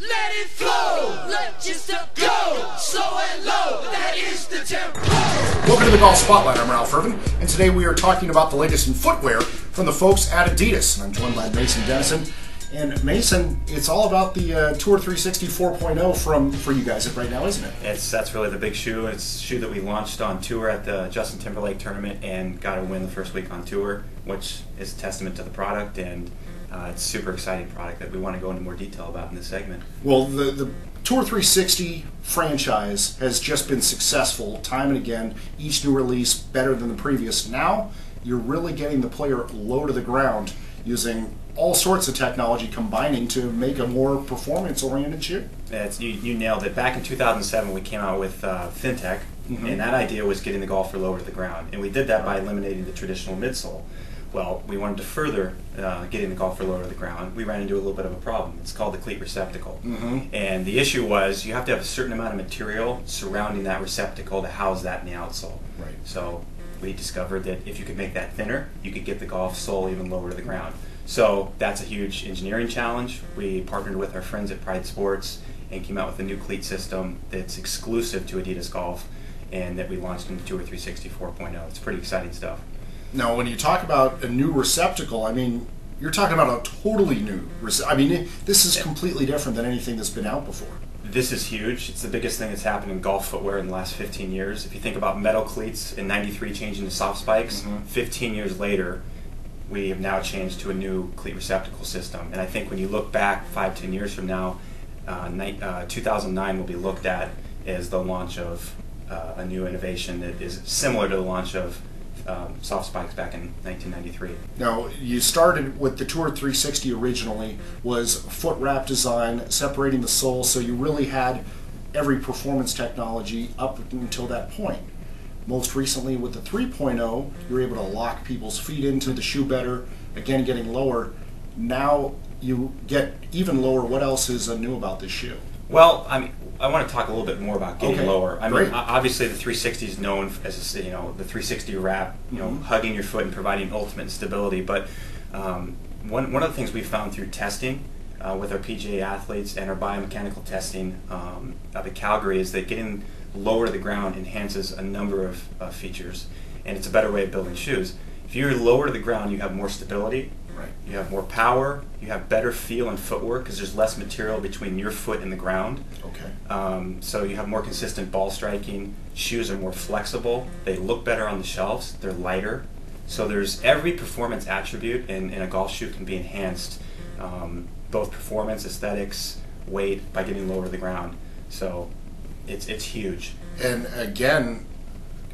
Let it flow, let your step go, slow and low, that is the tempo. Welcome to the Golf Spotlight, I'm Ralph Irvin, and today we are talking about the latest in footwear from the folks at Adidas. And I'm joined by Mason Dennison. And Mason, it's all about the Tour 360 4.0 for you guys right now, isn't it? That's really the big shoe. It's a shoe that we launched on tour at the Justin Timberlake tournament and got a win the first week on tour, which is a testament to the product, and it's a super exciting product that we want to go into more detail about in this segment. Well, the Tour 360 franchise has just been successful time and again, each new release better than the previous. Now you're really getting the player low to the ground using all sorts of technology combining to make a more performance-oriented shoe. You nailed it. Back in 2007 we came out with FinTech, and that idea was getting the golfer lower to the ground, and we did that by eliminating the traditional midsole. Well, we wanted to further getting the golfer lower to the ground. We ran into a little bit of a problem. It's called the cleat receptacle. And the issue was you have to have a certain amount of material surrounding that receptacle to house that in the outsole. Right. So we discovered that if you could make that thinner, you could get the golf sole even lower to the ground. So that's a huge engineering challenge. We partnered with our friends at Pride Sports and came out with a new cleat system that's exclusive to Adidas Golf and that we launched in the Tour 360 4.0. It's pretty exciting stuff. Now, when you talk about a new receptacle, I mean, you're talking about a totally new this is completely different than anything that's been out before. This is huge. It's the biggest thing that's happened in golf footwear in the last 15 years. If you think about metal cleats in '93 changing to soft spikes, 15 years later, we have now changed to a new cleat receptacle system. And I think when you look back 5-10 years from now, 2009 will be looked at as the launch of a new innovation that is similar to the launch of soft spikes back in 1993. Now, you started with the Tour 360 originally, was foot wrap design, separating the sole, so you really had every performance technology up until that point. Most recently with the 3.0, you were able to lock people's feet into the shoe better, again getting lower. Now you get even lower. What else is new about this shoe? Well, I want to talk a little bit more about getting lower. Great. Obviously the 360 is known as the 360 wrap, hugging your foot and providing ultimate stability. But one of the things we found through testing with our PGA athletes and our biomechanical testing up at Calgary is that getting lower to the ground enhances a number of features, and it's a better way of building shoes. If you're lower to the ground, you have more stability. Right. You have more power, you have better feel and footwork because there's less material between your foot and the ground. Okay. So you have more consistent ball striking, shoes are more flexible, they look better on the shelves, they're lighter. So there's every performance attribute in a golf shoe can be enhanced, both performance, aesthetics, weight, by getting lower to the ground. So it's huge. And again,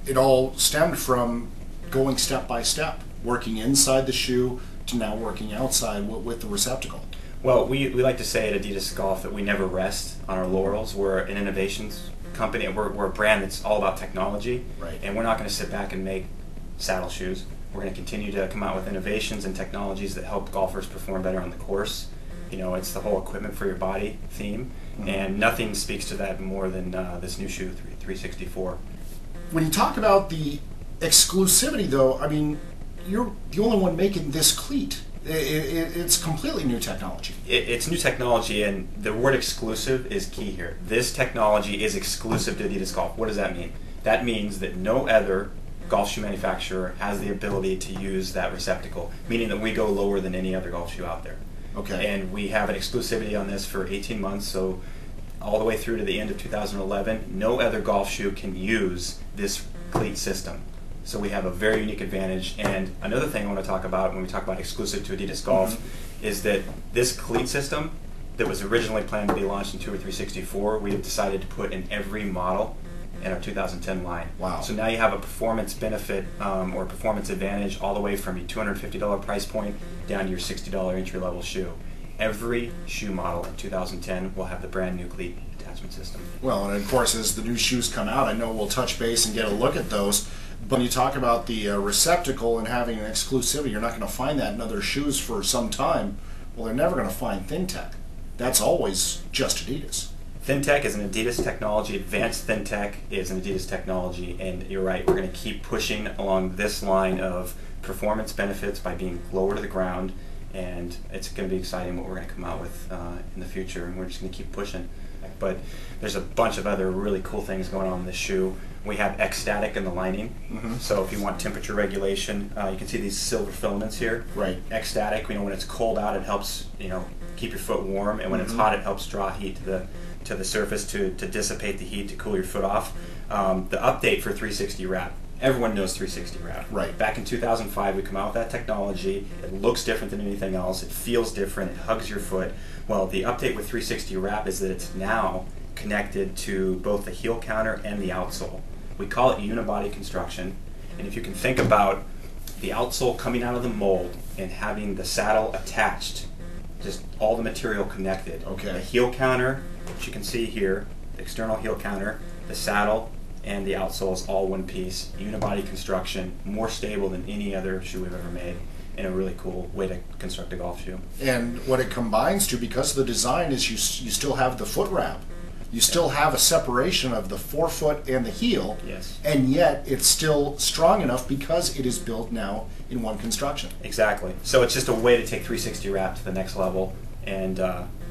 it all stemmed from going step by step, working inside the shoe, to now working outside with the receptacle. Well, we like to say at Adidas Golf that we never rest on our laurels. We're an innovations company. We're a brand that's all about technology, right. And we're not going to sit back and make saddle shoes. We're going to continue to come out with innovations and technologies that help golfers perform better on the course. It's the whole equipment for your body theme, and nothing speaks to that more than this new shoe, 364. When you talk about the exclusivity, though, I mean, you're the only one making this cleat. It's completely new technology. It's new technology, and the word exclusive is key here. This technology is exclusive to Adidas Golf. What does that mean? That means that no other golf shoe manufacturer has the ability to use that receptacle, meaning that we go lower than any other golf shoe out there. Okay. And we have an exclusivity on this for 18 months, so all the way through to the end of 2011, no other golf shoe can use this cleat system. So we have a very unique advantage. And another thing I want to talk about when we talk about exclusive to Adidas Golf is that this cleat system that was originally planned to be launched in Tour 364, we have decided to put in every model in our 2010 line. Wow. So now you have a performance benefit or performance advantage all the way from your $250 price point down to your $60 entry-level shoe. Every shoe model in 2010 will have the brand new cleat attachment system. Well, and of course, as the new shoes come out, I know we'll touch base and get a look at those. But when you talk about the receptacle and having an exclusivity, you're not going to find that in other shoes for some time. Well, they're never going to find FinTech. That's always just Adidas. FinTech is an Adidas technology. Advanced FinTech is an Adidas technology. And you're right, we're going to keep pushing along this line of performance benefits by being lower to the ground and it's going to be exciting what we're going to come out with in the future, and we're just going to keep pushing. But there's a bunch of other really cool things going on in this shoe. We have X-Static in the lining, so if you want temperature regulation, you can see these silver filaments here. Right. X-Static, when it's cold out, it helps keep your foot warm, and when it's hot, it helps draw heat to the surface to dissipate the heat to cool your foot off. The update for 360 wrap. Everyone knows 360 wrap. Right. Back in 2005, we come out with that technology. It looks different than anything else. It feels different. It hugs your foot. Well, the update with 360 wrap is that it's now connected to both the heel counter and the outsole. We call it Unibody Construction. And if you can think about the outsole coming out of the mold and having the saddle attached, just all the material connected. Okay. The heel counter, which you can see here, the external heel counter, the saddle, and the outsole is all one piece. Unibody Construction, more stable than any other shoe we've ever made, and a really cool way to construct a golf shoe. And what it combines to, because of the design, is you still have the foot wrap. You still have a separation of the forefoot and the heel, Yes. and yet it's still strong enough because it is built now in one construction. Exactly. So it's just a way to take 360 wrap to the next level, and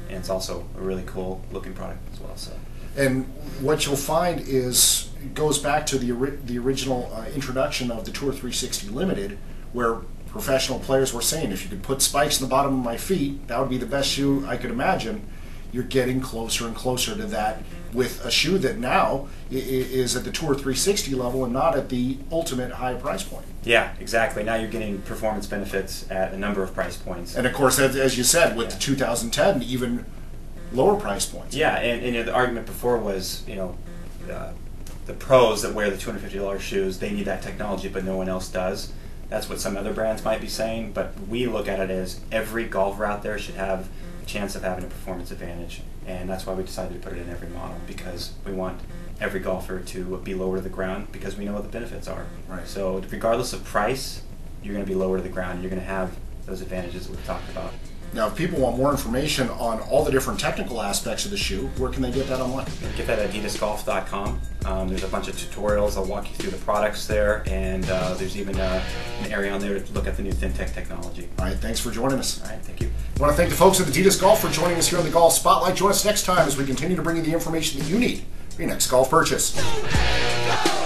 it's also a really cool looking product as well. So. And what you'll find is, it goes back to the original introduction of the Tour 360 Limited, where professional players were saying, if you could put spikes in the bottom of my feet, that would be the best shoe I could imagine. You're getting closer and closer to that with a shoe that now is at the Tour 360 level and not at the ultimate high price point. Yeah, exactly. Now you're getting performance benefits at a number of price points. And of course, as you said, with the 2010, even lower price points. Yeah, and the argument before was, the pros that wear the $250 shoes, they need that technology, but no one else does. That's what some other brands might be saying, but we look at it as every golfer out there should have a chance of having a performance advantage, and that's why we decided to put it in every model, because we want every golfer to be lower to the ground, because we know what the benefits are. Right. So regardless of price, you're going to be lower to the ground. You're going to have those advantages that we've talked about. Now, if people want more information on all the different technical aspects of the shoe, where can they get that online? Get that at adidasgolf.com. There's a bunch of tutorials. I'll walk you through the products there, and there's even an area on there to look at the new ThinTech technology. All right, thanks for joining us. All right, thank you. I want to thank the folks at Adidas Golf for joining us here on the Golf Spotlight. Join us next time as we continue to bring you the information that you need for your next golf purchase. Go!